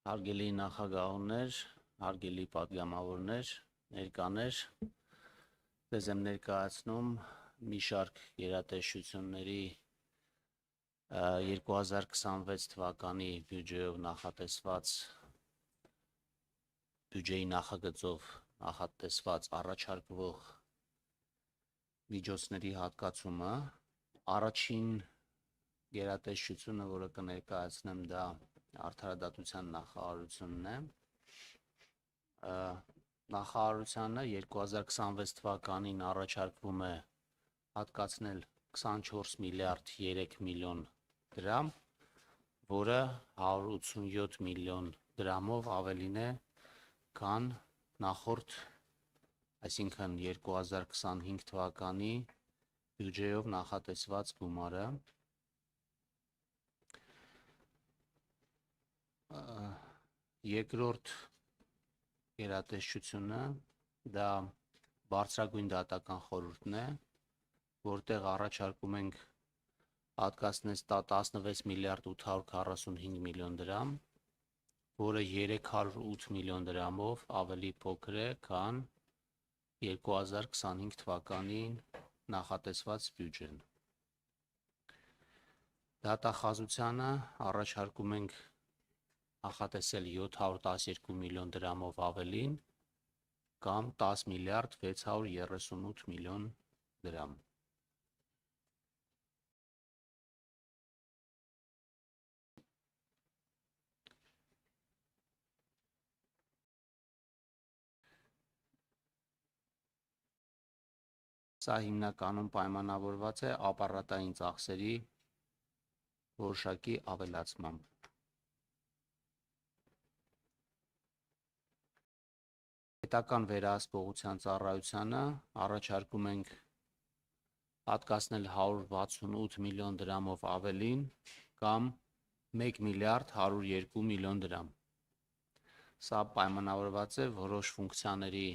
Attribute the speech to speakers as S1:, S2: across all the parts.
S1: Հարգելի նախագահներ, հարգելի պատգամավորներ, ներկաներ, ձեզ եմ ներկայացնում մի շարք գերատեսչությունների 2026 թվականի բյուջեով նախատեսված բյուջեի նախագծով նախատեսված առաջարկվող միջոցների հատկացումը, առաջին գերատեսչությունը, որը կներկայացնեմ, դա Արդարադատության նախարարությունն է։ Նախարարությանը 2026 թվականին առաջարկվում է հատկացնել 24 միլիարդ 3 միլիոն դրամ, որը 187 միլիոն դրամով ավելին է, քան նախորդ, այսինքն 2025 թվականի բյուջեով նախատեսված գումարը։ Երկրորդ գերատեսչությունը դա բարձրագույն դատական խորհուրդն է, որտեղ առաջարկում ենք հատկացնել 16 միլիարդ 845 միլիոն դրամ, որը 308 միլիոն դրամով ավելի փոքր է, քան 2025 թվականին նախատեսված բյուջեն։ Դատախազությանը առաջարկում ենք նախատեսել 712 միլիոն դրամով ավելին, կամ 10 միլիարդ 638 միլիոն դրամ։ Սա հիմնականում պայմանավորված է ապառատային ծախսերի որոշակի ավելացմամբ։ Պետական վերահսկողության ծառայությանը առաջարկում ենք հատկացնել 168 միլիոն դրամով ավելին, կամ 1 միլիարդ 102 միլիոն դրամ։ Սա պայմանավորված է որոշ ֆունկցիաների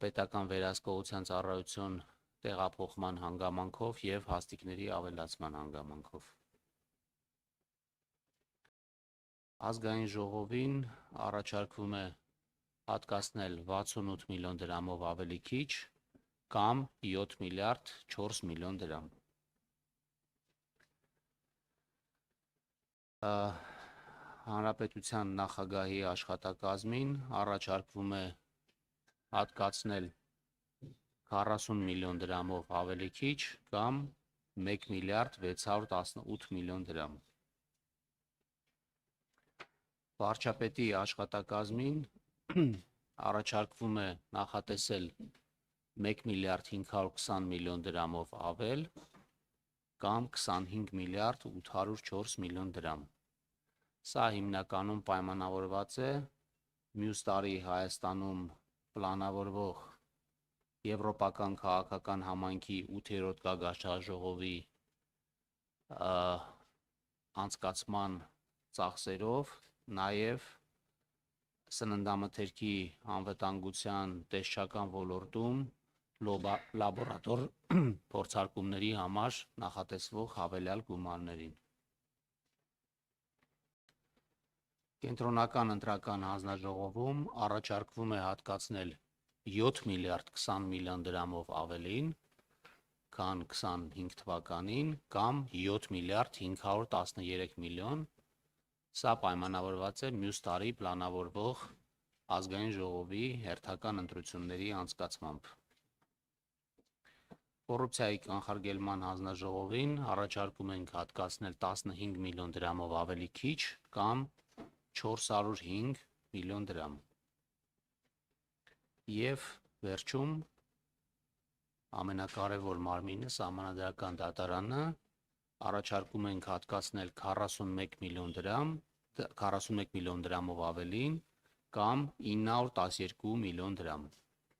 S1: պետական վերահսկողության ծառայություն տեղափոխման հանգամանքով և հաստիքների ավելացման հանգամանքով։ Ազգային ժողովին առաջարկվում է հատկացնել 68 միլիոն դրամով ավելի քիչ, կամ 7 միլիարդ 4 միլիոն դրամ։ Հանրապետության նախագահի աշխատակազմին առաջարկվում է հատկացնել 40 միլիոն դրամով ավելի քիչ, կամ 1 միլիարդ 618 միլիոն դրամ։ Վարչապետի աշխատակազմին առաջարկվում է նախատեսել 1 միլիարդ 520 միլիոն դրամով ավել, կամ 25 միլիարդ 804 միլիոն դրամ։ Սա հիմնականում պայմանավորված է մյուս տարի Հայաստանում պլանավորվող Եվրոպական քաղաքական համայնքի 8-րդ գագաթնաժողովի անցկացման ծախսերով, նաև սննդամթերքի անվտանգության տեսչական ոլորտում լաբորատոր փորձարկումների համար նախատեսվող հավելյալ գումարներին։ Կենտրոնական ընտրական հանձնաժողովում առաջարկվում է հատկացնել 7 միլիարդ 20 միլիոն դրամով ավելին, քան 25 թվականին, կամ 7 միլիարդ 513 միլիոն, սա պայմանավորված է մյուս տարի պլանավորվող ազգային ժողովի հերթական ընտրությունների անցկացմամբ։ Կոռուպցիայի կանխարգելման հանձնաժողովին առաջարկում ենք հատկացնել 15 միլիոն դրամով ավելի քիչ, կամ 405 միլիոն դրամ։ Եվ վերջում ամենակարևոր մարմինը սահմանադրական դատարանը առաջարկում ենք հատկացնել 41 միլիոն դրամով ավելին, կամ 912 միլիոն դրամ։